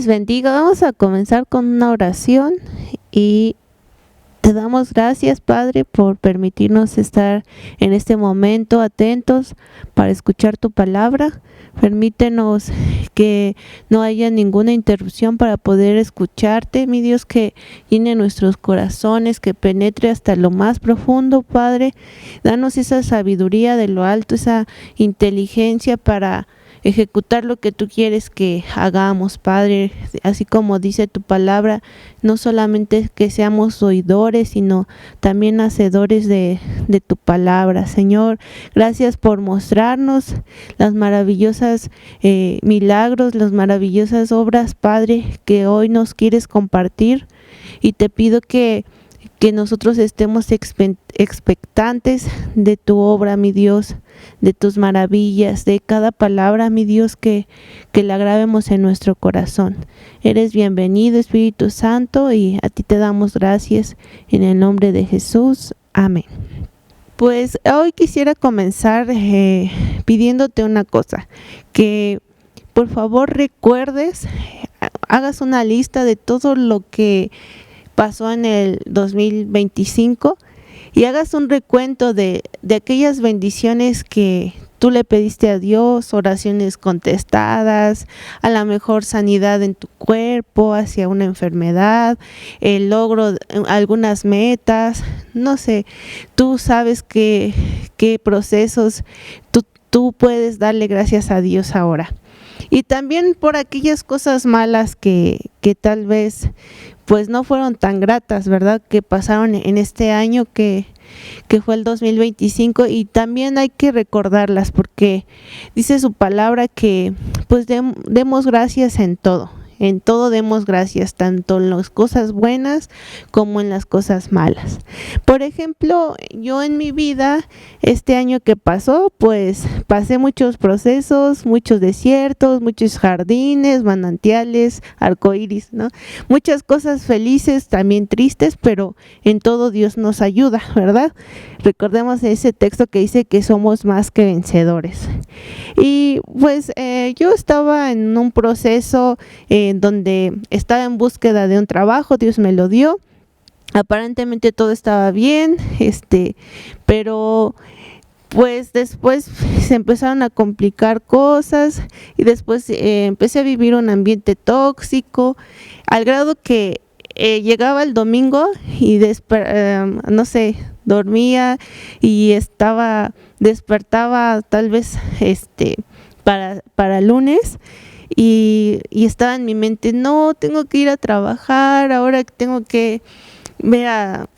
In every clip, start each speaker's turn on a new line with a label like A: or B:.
A: les bendiga. Vamos a comenzar con una oración y te damos gracias, Padre, por permitirnos estar en este momento atentos para escuchar tu palabra. Permítenos que no haya ninguna interrupción para poder escucharte, mi Dios, que llene nuestros corazones, que penetre hasta lo más profundo, Padre. Danos esa sabiduría de lo alto, esa inteligencia para ejecutar lo que tú quieres que hagamos, Padre, así como dice tu palabra, no solamente que seamos oidores, sino también hacedores de tu palabra. Señor, gracias por mostrarnos las maravillosas milagros, las maravillosas obras, Padre, que hoy nos quieres compartir, y te pido que nosotros estemos expectantes de tu obra, mi Dios, de tus maravillas, de cada palabra, mi Dios, que la grabemos en nuestro corazón. Eres bienvenido, Espíritu Santo, y a ti te damos gracias en el nombre de Jesús. Amén. Pues hoy quisiera comenzar pidiéndote una cosa, que por favor recuerdes, hagas una lista de todo lo que pasó en el 2025 y hagas un recuento de aquellas bendiciones que tú le pediste a Dios, oraciones contestadas, a la mejor sanidad en tu cuerpo, hacia una enfermedad, el logro de algunas metas, no sé, tú sabes qué procesos tú puedes darle gracias a Dios ahora. Y también por aquellas cosas malas que tal vez pues no fueron tan gratas, ¿verdad? Que pasaron en este año que fue el 2025, y también hay que recordarlas porque dice su palabra que pues demos gracias en todo demos gracias, tanto en las cosas buenas como en las cosas malas. Por ejemplo, yo en mi vida, este año que pasó, pues pasé muchos procesos, muchos desiertos, muchos jardines, manantiales, arcoíris, ¿no? Muchas cosas felices, también tristes, pero en todo Dios nos ayuda, ¿verdad? Recordemos ese texto que dice que somos más que vencedores. Y pues yo estaba en un proceso donde estaba en búsqueda de un trabajo, Dios me lo dio, aparentemente todo estaba bien, pero pues después se empezaron a complicar cosas y después empecé a vivir un ambiente tóxico, al grado que llegaba el domingo y no sé, dormía y despertaba tal vez para lunes, y estaba en mi mente, no, tengo que ir a trabajar, ahora tengo que ver a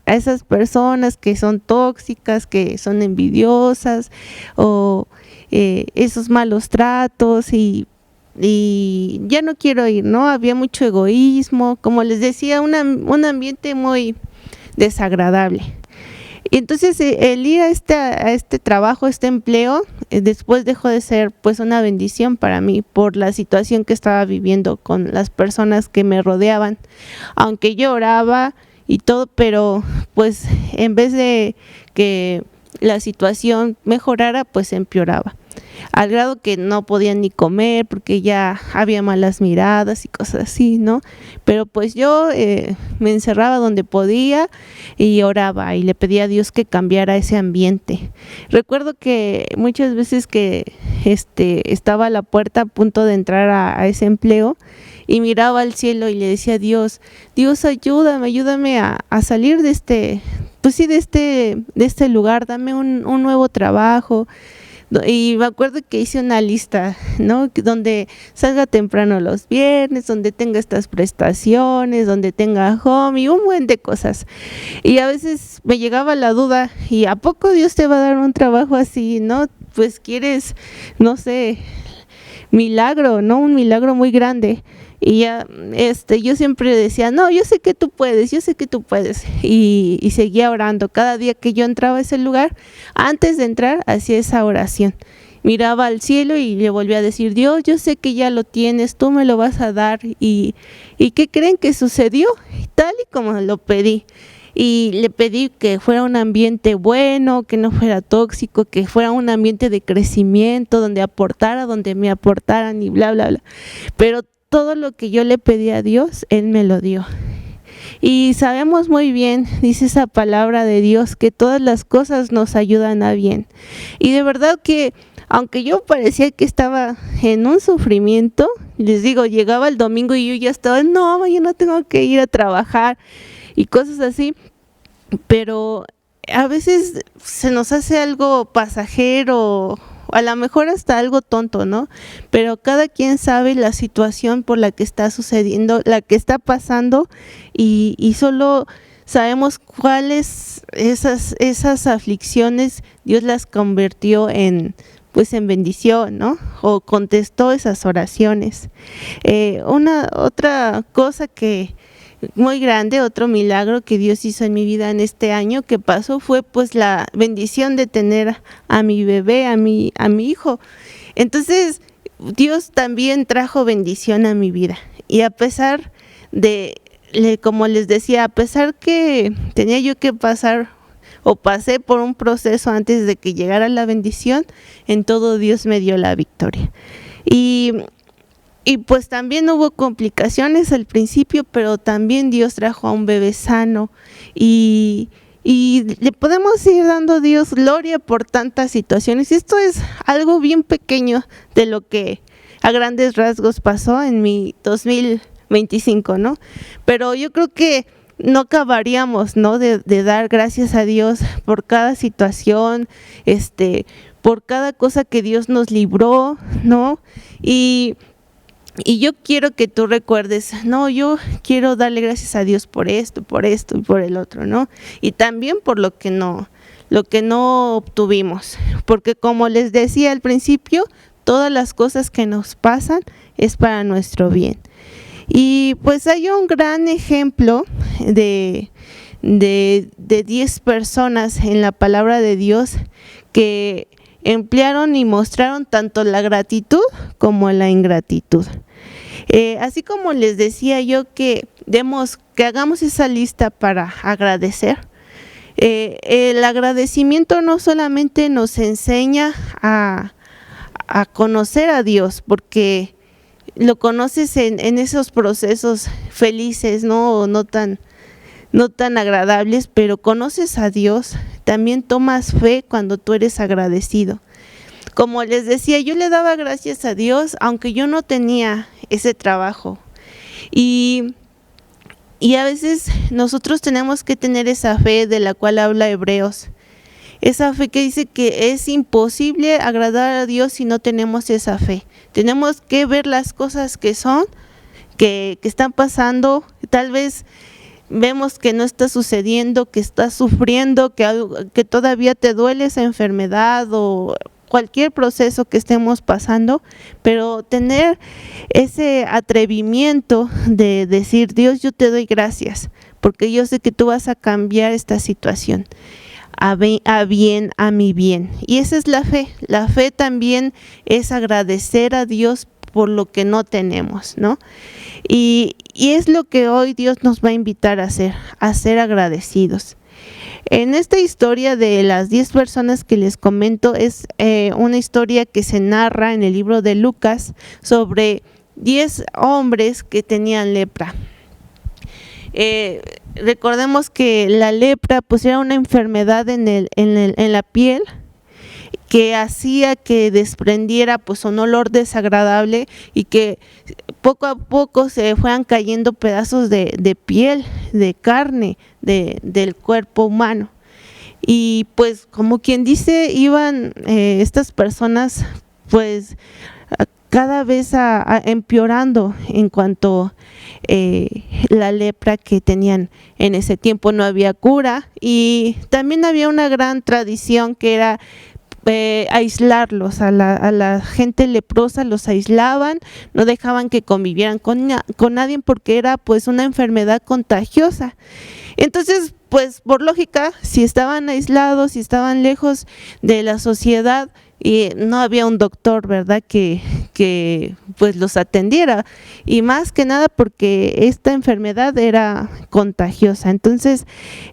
A: esas personas que son tóxicas, que son envidiosas, o esos malos tratos, y ya no quiero ir, ¿no? Había mucho egoísmo, como les decía, un ambiente muy desagradable. Y entonces el ir a este trabajo, este empleo, después dejó de ser pues una bendición para mí por la situación que estaba viviendo con las personas que me rodeaban. Aunque yo oraba y todo, pero pues en vez de que la situación mejorara, pues empeoraba. Al grado que no podían ni comer porque ya había malas miradas y cosas así, ¿no? Pero pues yo me encerraba donde podía y oraba y le pedía a Dios que cambiara ese ambiente. Recuerdo que muchas veces que estaba a la puerta a punto de entrar a ese empleo y miraba al cielo y le decía a Dios, ayúdame a salir de este lugar, dame un nuevo trabajo. Y me acuerdo que hice una lista, ¿no? Donde salga temprano los viernes, donde tenga estas prestaciones, donde tenga home y un buen de cosas. Y a veces me llegaba la duda, ¿y a poco Dios te va a dar un trabajo así, no? Pues quieres, no sé, milagro, ¿no? Un milagro muy grande. Y ya, yo siempre decía, no, yo sé que tú puedes, y seguía orando. Cada día que yo entraba a ese lugar, antes de entrar, hacía esa oración. Miraba al cielo y le volvía a decir, Dios, yo sé que ya lo tienes, tú me lo vas a dar. ¿Y qué creen que sucedió? Tal y como lo pedí. Y le pedí que fuera un ambiente bueno, que no fuera tóxico, que fuera un ambiente de crecimiento, donde me aportaran y bla, bla, bla. Pero todo lo que yo le pedí a Dios, Él me lo dio. Y sabemos muy bien, dice esa palabra de Dios, que todas las cosas nos ayudan a bien. Y de verdad que, aunque yo parecía que estaba en un sufrimiento, les digo, llegaba el domingo y yo ya estaba, no, yo no tengo que ir a trabajar y cosas así, pero a veces se nos hace algo pasajero, a lo mejor hasta algo tonto, ¿no? Pero cada quien sabe la situación por la que está sucediendo, la que está pasando, y solo sabemos cuáles esas aflicciones Dios las convirtió en, pues, en bendición, ¿no? O contestó esas oraciones. Una otra cosa que muy grande, otro milagro que Dios hizo en mi vida en este año que pasó fue pues la bendición de tener a mi bebé, a mi hijo. Entonces Dios también trajo bendición a mi vida, y a pesar de, como les decía, a pesar que tenía yo que pasar o pasé por un proceso antes de que llegara la bendición, en todo Dios me dio la victoria. Y pues también hubo complicaciones al principio, pero también Dios trajo a un bebé sano, y le podemos ir dando a Dios gloria por tantas situaciones. Esto es algo bien pequeño de lo que a grandes rasgos pasó en mi 2025, ¿no? Pero yo creo que no acabaríamos, ¿no? de dar gracias a Dios por cada situación, por cada cosa que Dios nos libró, ¿no? Y yo quiero que tú recuerdes, no, yo quiero darle gracias a Dios por esto y por el otro, ¿no? Y también por lo que no obtuvimos, porque como les decía al principio, todas las cosas que nos pasan es para nuestro bien. Y pues hay un gran ejemplo de 10 personas en la palabra de Dios que emplearon y mostraron tanto la gratitud como la ingratitud. Así como les decía yo que hagamos esa lista para agradecer. El agradecimiento no solamente nos enseña a conocer a Dios, porque lo conoces en esos procesos felices, ¿no? No tan agradables, pero conoces a Dios, también tomas fe cuando tú eres agradecido. Como les decía, yo le daba gracias a Dios, aunque yo no tenía ese trabajo. Y a veces nosotros tenemos que tener esa fe de la cual habla Hebreos. Esa fe que dice que es imposible agradar a Dios si no tenemos esa fe. Tenemos que ver las cosas que están pasando. Tal vez vemos que no está sucediendo, que estás sufriendo, que todavía te duele esa enfermedad o cualquier proceso que estemos pasando, pero tener ese atrevimiento de decir, Dios, yo te doy gracias, porque yo sé que tú vas a cambiar esta situación a bien, a mi bien. Y esa es la fe. La fe también es agradecer a Dios por lo que no tenemos, ¿no? Y es lo que hoy Dios nos va a invitar a ser agradecidos. En esta historia de las 10 personas que les comento, es una historia que se narra en el libro de Lucas sobre 10 hombres que tenían lepra. Recordemos que la lepra pues era una enfermedad en la piel que hacía que desprendiera pues un olor desagradable, y que poco a poco se fueran cayendo pedazos de piel, de carne del cuerpo humano. Y pues como quien dice, iban estas personas pues cada vez empeorando en cuanto la lepra que tenían en ese tiempo. No había cura, y también había una gran tradición que era aislarlos a la gente leprosa. Los aislaban, no dejaban que convivieran con nadie, porque era pues una enfermedad contagiosa. Entonces, pues por lógica, si estaban aislados, si estaban lejos de la sociedad, y no había un doctor, ¿verdad?, que pues los atendiera, y más que nada porque esta enfermedad era contagiosa. Entonces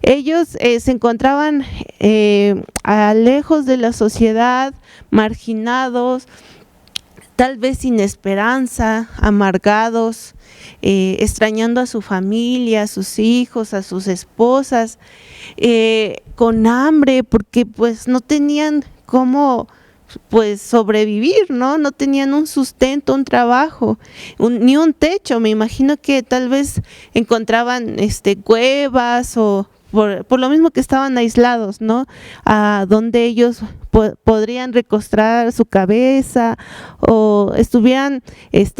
A: ellos se encontraban lejos de la sociedad, marginados, tal vez sin esperanza, amargados, extrañando a su familia, a sus hijos, a sus esposas, con hambre, porque pues no tenían cómo pues sobrevivir, ¿no? No tenían un sustento, un trabajo, ni un techo. Me imagino que tal vez encontraban cuevas o por lo mismo que estaban aislados, ¿no? A donde ellos podrían recostar su cabeza o estuvieran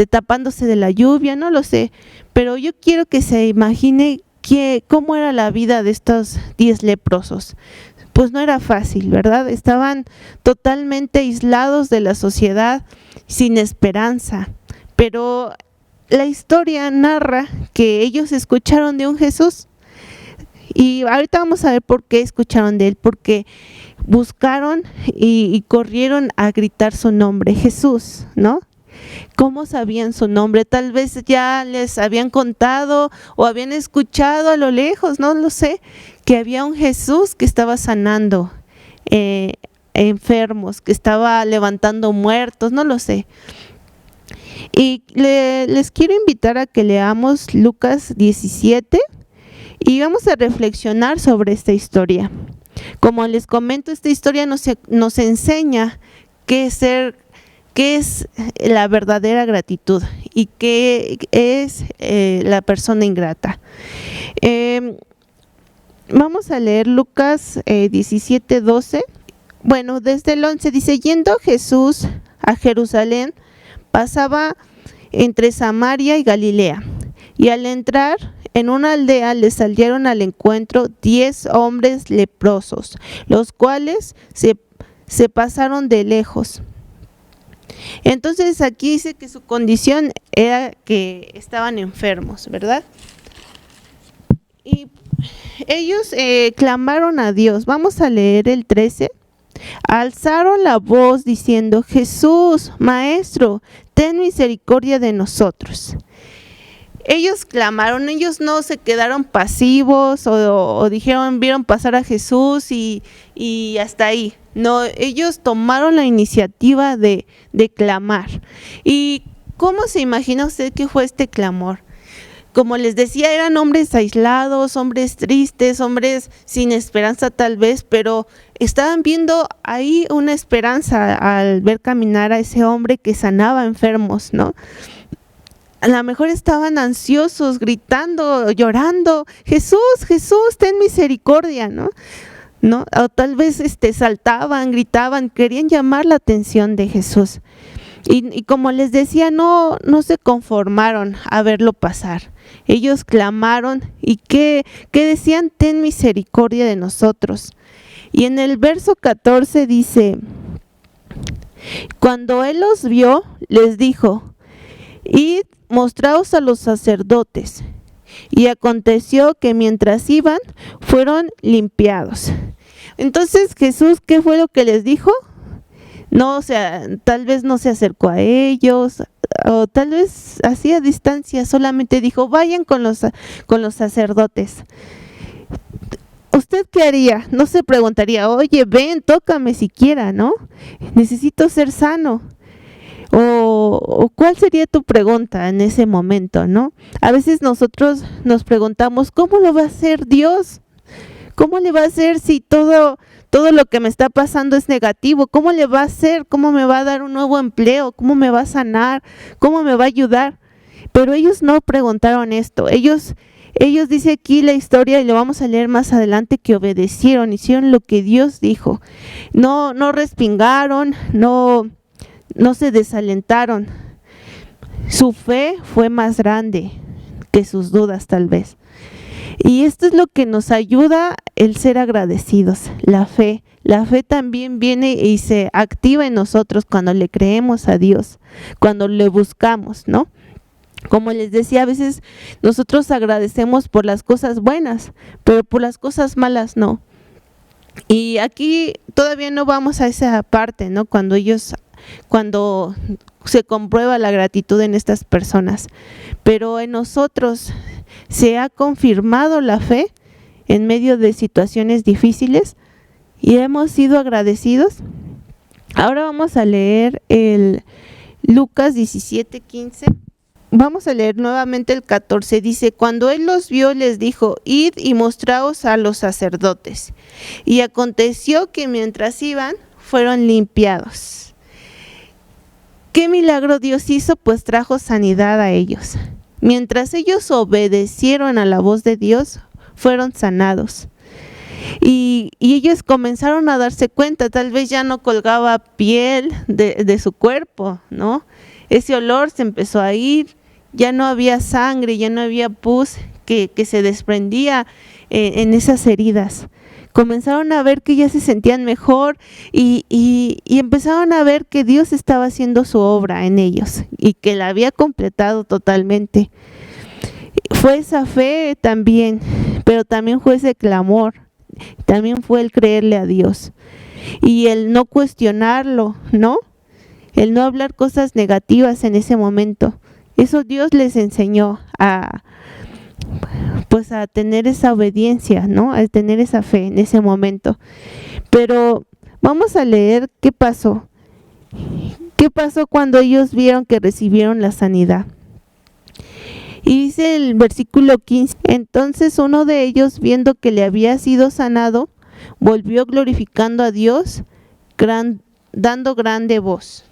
A: tapándose de la lluvia, no lo sé. Pero yo quiero que se imagine cómo era la vida de estos 10 leprosos. Pues no era fácil, ¿verdad? Estaban totalmente aislados de la sociedad, sin esperanza. Pero la historia narra que ellos escucharon de un Jesús. Y ahorita vamos a ver por qué escucharon de él, porque buscaron y corrieron a gritar su nombre, Jesús, ¿no? ¿Cómo sabían su nombre? Tal vez ya les habían contado o habían escuchado a lo lejos, no lo sé, que había un Jesús que estaba sanando enfermos, que estaba levantando muertos, no lo sé. Y les quiero invitar a que leamos Lucas 17 y vamos a reflexionar sobre esta historia. Como les comento, esta historia nos enseña qué es la verdadera gratitud y qué es la persona ingrata. Vamos a leer Lucas 17:12. Bueno, desde el 11 dice: yendo Jesús a Jerusalén, pasaba entre Samaria y Galilea, y al entrar en una aldea le salieron al encuentro 10 hombres leprosos, los cuales se pasaron de lejos. Entonces aquí dice que su condición era que estaban enfermos, ¿verdad? Y ellos clamaron a Dios. Vamos a leer el 13. Alzaron la voz diciendo: Jesús, Maestro, ten misericordia de nosotros. Ellos clamaron, ellos no se quedaron pasivos o dijeron, vieron pasar a Jesús y hasta ahí. No, ellos tomaron la iniciativa de clamar. ¿Y cómo se imagina usted que fue este clamor? Como les decía, eran hombres aislados, hombres tristes, hombres sin esperanza tal vez, pero estaban viendo ahí una esperanza al ver caminar a ese hombre que sanaba enfermos, ¿no? A lo mejor estaban ansiosos, gritando, llorando, Jesús, Jesús, ten misericordia, ¿no? O tal vez saltaban, gritaban, querían llamar la atención de Jesús. Y como les decía, no se conformaron a verlo pasar. Ellos clamaron y ¿qué decían? Ten misericordia de nosotros. Y en el verso 14 dice: cuando él los vio, les dijo: id, mostraos a los sacerdotes. Y aconteció que mientras iban, fueron limpiados. Entonces Jesús, ¿qué fue lo que les dijo? No, o sea, tal vez no se acercó a ellos, o tal vez así a distancia, solamente dijo, vayan con los sacerdotes. ¿Usted qué haría? No se preguntaría, oye, ven, tócame siquiera, ¿no? Necesito ser sano. O ¿cuál sería tu pregunta en ese momento, no? A veces nosotros nos preguntamos, ¿cómo lo va a hacer Dios? ¿Cómo le va a hacer si todo lo que me está pasando es negativo? ¿Cómo le va a hacer? ¿Cómo me va a dar un nuevo empleo? ¿Cómo me va a sanar? ¿Cómo me va a ayudar? Pero ellos no preguntaron esto. Ellos dice aquí la historia, y lo vamos a leer más adelante, que obedecieron, hicieron lo que Dios dijo. No respingaron, no se desalentaron. Su fe fue más grande que sus dudas tal vez. Y esto es lo que nos ayuda el ser agradecidos, la fe. La fe también viene y se activa en nosotros cuando le creemos a Dios, cuando le buscamos, ¿no? Como les decía, a veces nosotros agradecemos por las cosas buenas, pero por las cosas malas no. Y aquí todavía no vamos a esa parte, ¿no? Cuando se comprueba la gratitud en estas personas. Pero en nosotros se ha confirmado la fe en medio de situaciones difíciles y hemos sido agradecidos. Ahora vamos a leer Lucas 17:15. Vamos a leer nuevamente el 14. Dice: cuando él los vio, les dijo: id y mostraos a los sacerdotes. Y aconteció que mientras iban, fueron limpiados. ¿Qué milagro Dios hizo? Pues trajo sanidad a ellos. Mientras ellos obedecieron a la voz de Dios, fueron sanados. Y ellos comenzaron a darse cuenta, tal vez ya no colgaba piel de su cuerpo, ¿no? Ese olor se empezó a ir, ya no había sangre, ya no había pus que se desprendía en esas heridas. Comenzaron a ver que ya se sentían mejor y empezaron a ver que Dios estaba haciendo su obra en ellos y que la había completado totalmente. Fue esa fe también, pero también fue ese clamor, también fue el creerle a Dios y el no cuestionarlo, ¿no? El no hablar cosas negativas en ese momento. Eso Dios les enseñó a tener esa obediencia, ¿no? A tener esa fe en ese momento. Pero vamos a leer qué pasó. ¿Qué pasó cuando ellos vieron que recibieron la sanidad? Y dice el versículo 15: entonces uno de ellos, viendo que le había sido sanado, volvió glorificando a Dios, dando grande voz.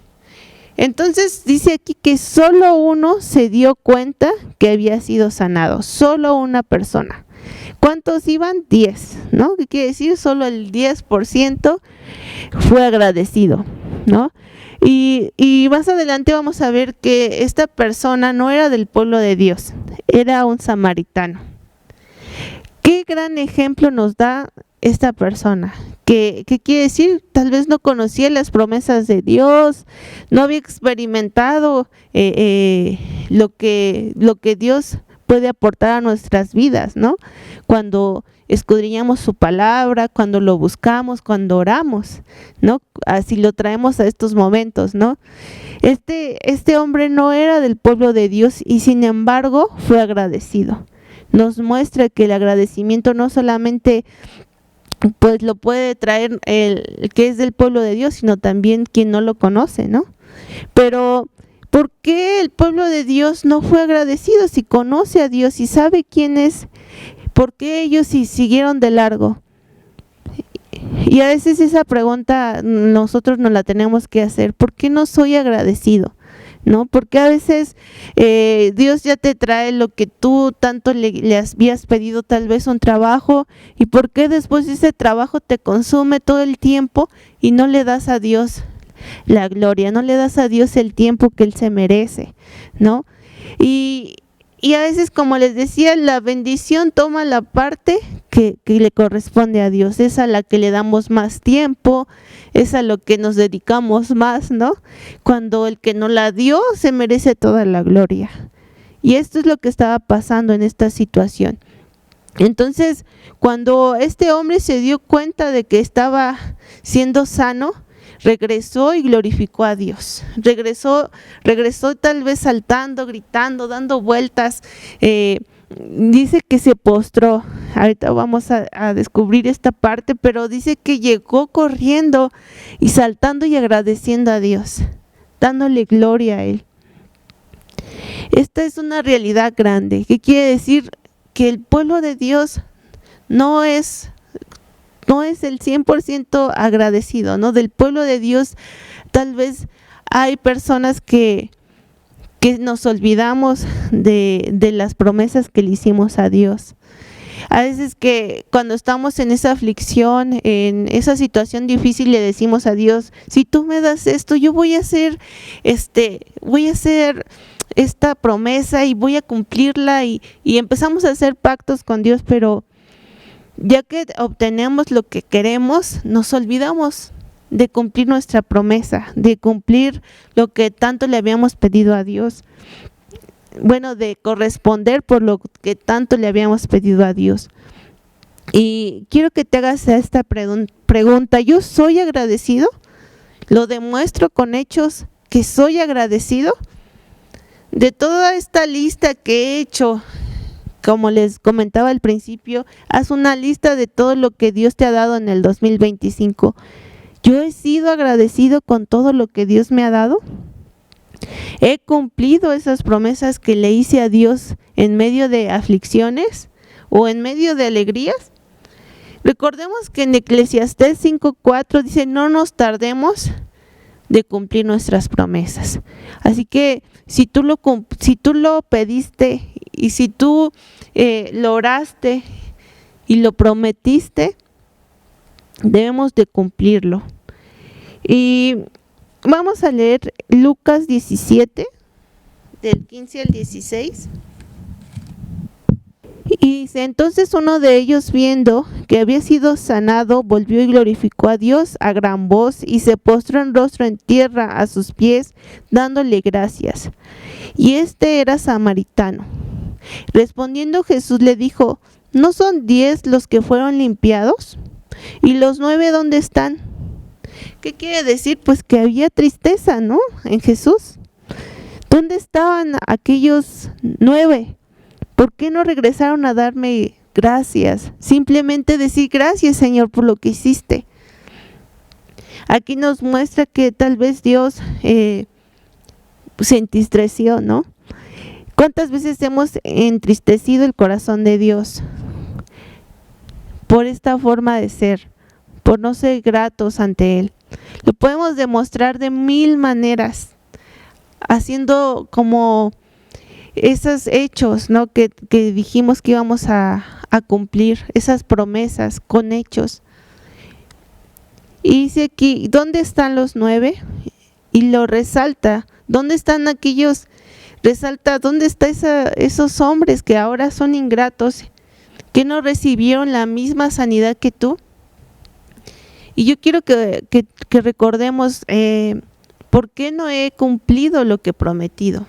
A: Entonces dice aquí que solo uno se dio cuenta que había sido sanado, solo una persona. ¿Cuántos iban? 10, ¿no? ¿Qué quiere decir? Solo el 10% fue agradecido, ¿no? Y más adelante vamos a ver que esta persona no era del pueblo de Dios, era un samaritano. Qué gran ejemplo nos da esta persona. ¿Qué quiere decir? Tal vez no conocía las promesas de Dios, no había experimentado lo que Dios puede aportar a nuestras vidas, ¿no? Cuando escudriñamos su palabra, cuando lo buscamos, cuando oramos, ¿no? Así lo traemos a estos momentos, ¿no? Este hombre no era del pueblo de Dios y sin embargo fue agradecido. Nos muestra que el agradecimiento no solamente pues lo puede traer el que es del pueblo de Dios, sino también quien no lo conoce, ¿no? Pero ¿por qué el pueblo de Dios no fue agradecido si conoce a Dios y sabe quién es? ¿Por qué ellos siguieron de largo? Y a veces esa pregunta nosotros nos la tenemos que hacer. ¿Por qué no soy agradecido? ¿No? Porque a veces Dios ya te trae lo que tú tanto le habías pedido, tal vez un trabajo, y por qué después ese trabajo te consume todo el tiempo y no le das a Dios la gloria, no le das a Dios el tiempo que Él se merece, ¿no? Y a veces, como les decía, la bendición toma la parte que le corresponde a Dios, es a la que le damos más tiempo, es a lo que nos dedicamos más, ¿no? Cuando el que nos la dio se merece toda la gloria. Y esto es lo que estaba pasando en esta situación. Entonces, cuando este hombre se dio cuenta de que estaba siendo sano, regresó y glorificó a Dios. Regresó tal vez saltando, gritando, dando vueltas. Dice que se postró. Ahorita vamos a descubrir esta parte, pero dice que llegó corriendo y saltando y agradeciendo a Dios, dándole gloria a Él. Esta es una realidad grande. ¿Qué quiere decir? Que el pueblo de Dios no es el 100% agradecido, ¿no? Del pueblo de Dios tal vez hay personas que nos olvidamos de las promesas que le hicimos a Dios. A veces que cuando estamos en esa aflicción, en esa situación difícil, le decimos a Dios: si tú me das esto, yo voy a hacer esta promesa y voy a cumplirla, y empezamos a hacer pactos con Dios, pero ya que obtenemos lo que queremos, nos olvidamos de cumplir nuestra promesa, de cumplir lo que tanto le habíamos pedido a Dios. Bueno, de corresponder por lo que tanto le habíamos pedido a Dios. Y quiero que te hagas esta pregunta: ¿yo soy agradecido? ¿Lo demuestro con hechos que soy agradecido? De toda esta lista que he hecho, como les comentaba al principio, haz una lista de todo lo que Dios te ha dado en el 2025. ¿Yo he sido agradecido con todo lo que Dios me ha dado? ¿He cumplido esas promesas que le hice a Dios en medio de aflicciones o en medio de alegrías? Recordemos que en Eclesiastés 5:4 dice, no nos tardemos de cumplir nuestras promesas. Así que si tú lo pediste y si tú lo oraste y lo prometiste, debemos de cumplirlo. Y vamos a leer Lucas 17, del 15 al 16. Y dice, entonces uno de ellos, viendo que había sido sanado, volvió y glorificó a Dios a gran voz y se postró en rostro en tierra a sus pies, dándole gracias. Y este era samaritano. Respondiendo Jesús le dijo, ¿no son 10 los que fueron limpiados? ¿Y los 9 dónde están? ¿Qué quiere decir? Pues que había tristeza, ¿no? En Jesús. ¿Dónde estaban aquellos 9? ¿Por qué no regresaron a darme gracias? Simplemente decir gracias, Señor, por lo que hiciste. Aquí nos muestra que tal vez Dios se entristeció, ¿no? ¿Cuántas veces hemos entristecido el corazón de Dios por esta forma de ser, por no ser gratos ante Él? Lo podemos demostrar de 1000 maneras, haciendo como esos hechos, ¿no? que dijimos que íbamos a cumplir, esas promesas con hechos. Y dice aquí, ¿dónde están los 9? Y lo resalta, ¿dónde están aquellos? Resalta, ¿dónde están esos hombres que ahora son ingratos, que no recibieron la misma sanidad que tú? Y yo quiero que recordemos, ¿por qué no he cumplido lo que he prometido?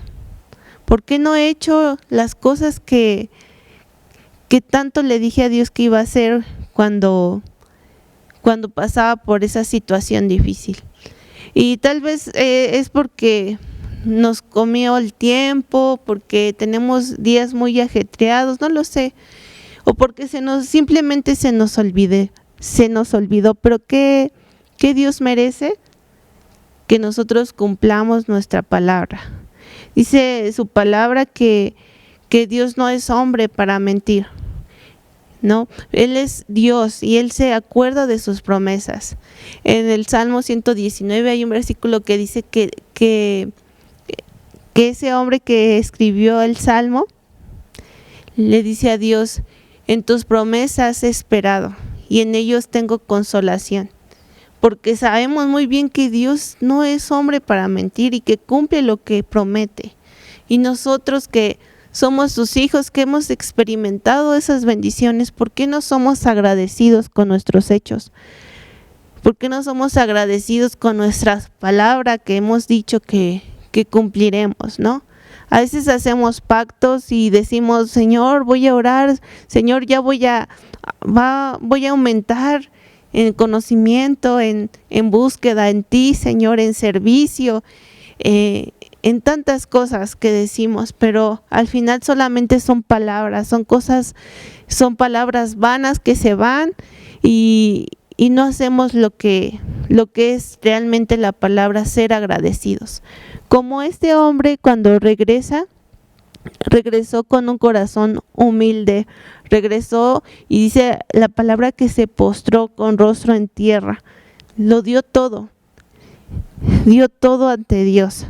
A: ¿Por qué no he hecho las cosas que tanto le dije a Dios que iba a hacer cuando pasaba por esa situación difícil? Y tal vez es porque nos comió el tiempo, porque tenemos días muy ajetreados, no lo sé, o porque simplemente se nos olvidó, pero ¿qué Dios merece? Que nosotros cumplamos nuestra palabra. Dice su palabra que Dios no es hombre para mentir, ¿no? Él es Dios y Él se acuerda de sus promesas. En el Salmo 119 hay un versículo que dice que ese hombre que escribió el Salmo le dice a Dios, en tus promesas he esperado y en ellos tengo consolación. Porque sabemos muy bien que Dios no es hombre para mentir y que cumple lo que promete. Y nosotros que somos sus hijos, que hemos experimentado esas bendiciones, ¿por qué no somos agradecidos con nuestros hechos? ¿Por qué no somos agradecidos con nuestra palabra que hemos dicho que cumpliremos, ¿no? A veces hacemos pactos y decimos, Señor, voy a orar, Señor, ya voy a aumentar en conocimiento, en búsqueda en ti, Señor, en servicio, en tantas cosas que decimos, pero al final solamente son palabras, son palabras vanas que se van y no hacemos lo que es realmente la palabra ser agradecidos. Como este hombre cuando regresó con un corazón humilde, regresó y dice la palabra que se postró con rostro en tierra, lo dio todo ante Dios,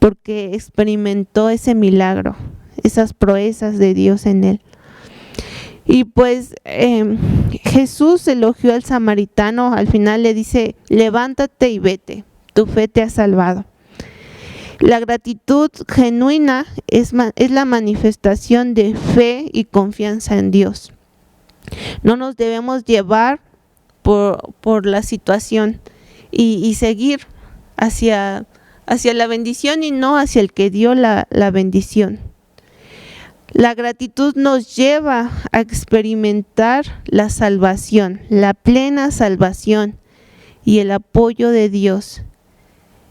A: porque experimentó ese milagro, esas proezas de Dios en él. Y pues Jesús elogió al samaritano, al final le dice, levántate y vete, tu fe te ha salvado. La gratitud genuina es la manifestación de fe y confianza en Dios. No nos debemos llevar por la situación y seguir hacia la bendición y no hacia el que dio la bendición. La gratitud nos lleva a experimentar la salvación, la plena salvación y el apoyo de Dios,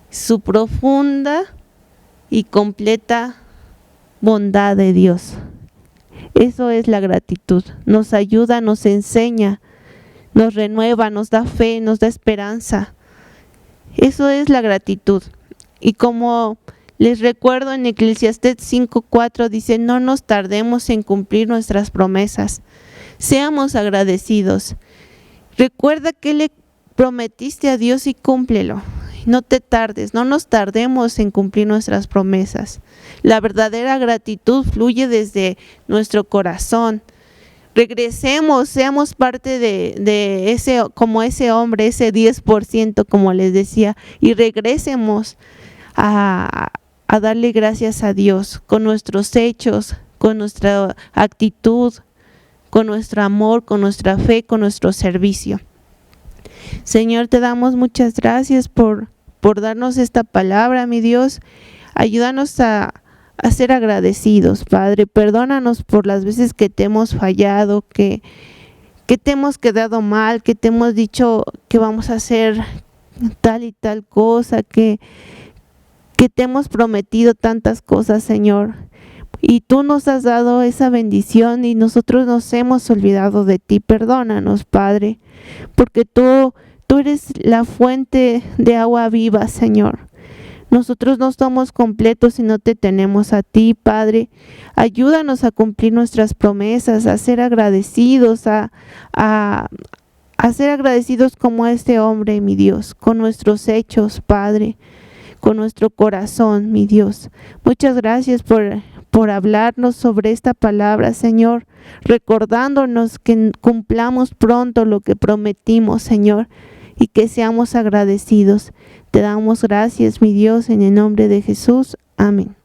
A: su profunda y completa bondad de Dios. Eso es la gratitud. Nos ayuda, nos enseña, nos renueva, nos da fe, nos da esperanza. Eso es la gratitud. Y como Les recuerdo en Eclesiastés 5:4 dice, no nos tardemos en cumplir nuestras promesas. Seamos agradecidos. Recuerda que le prometiste a Dios y cúmplelo. No te tardes, no nos tardemos en cumplir nuestras promesas. La verdadera gratitud fluye desde nuestro corazón. Regresemos, seamos parte de ese, como ese hombre, ese 10%, como les decía, y regresemos a darle gracias a Dios con nuestros hechos, con nuestra actitud, con nuestro amor, con nuestra fe, con nuestro servicio. Señor, te damos muchas gracias por darnos esta palabra, mi Dios. Ayúdanos a ser agradecidos, Padre. Perdónanos por las veces que te hemos fallado, que te hemos quedado mal, que te hemos dicho que vamos a hacer tal y tal cosa, que te hemos prometido tantas cosas, Señor. Y tú nos has dado esa bendición y nosotros nos hemos olvidado de ti. Perdónanos, Padre, porque tú eres la fuente de agua viva, Señor. Nosotros no somos completos si no te tenemos a ti, Padre. Ayúdanos a cumplir nuestras promesas, a ser agradecidos, a ser agradecidos como este hombre, mi Dios, con nuestros hechos, Padre, con nuestro corazón, mi Dios. Muchas gracias por hablarnos sobre esta palabra, Señor, recordándonos que cumplamos pronto lo que prometimos, Señor, y que seamos agradecidos. Te damos gracias, mi Dios, en el nombre de Jesús. Amén.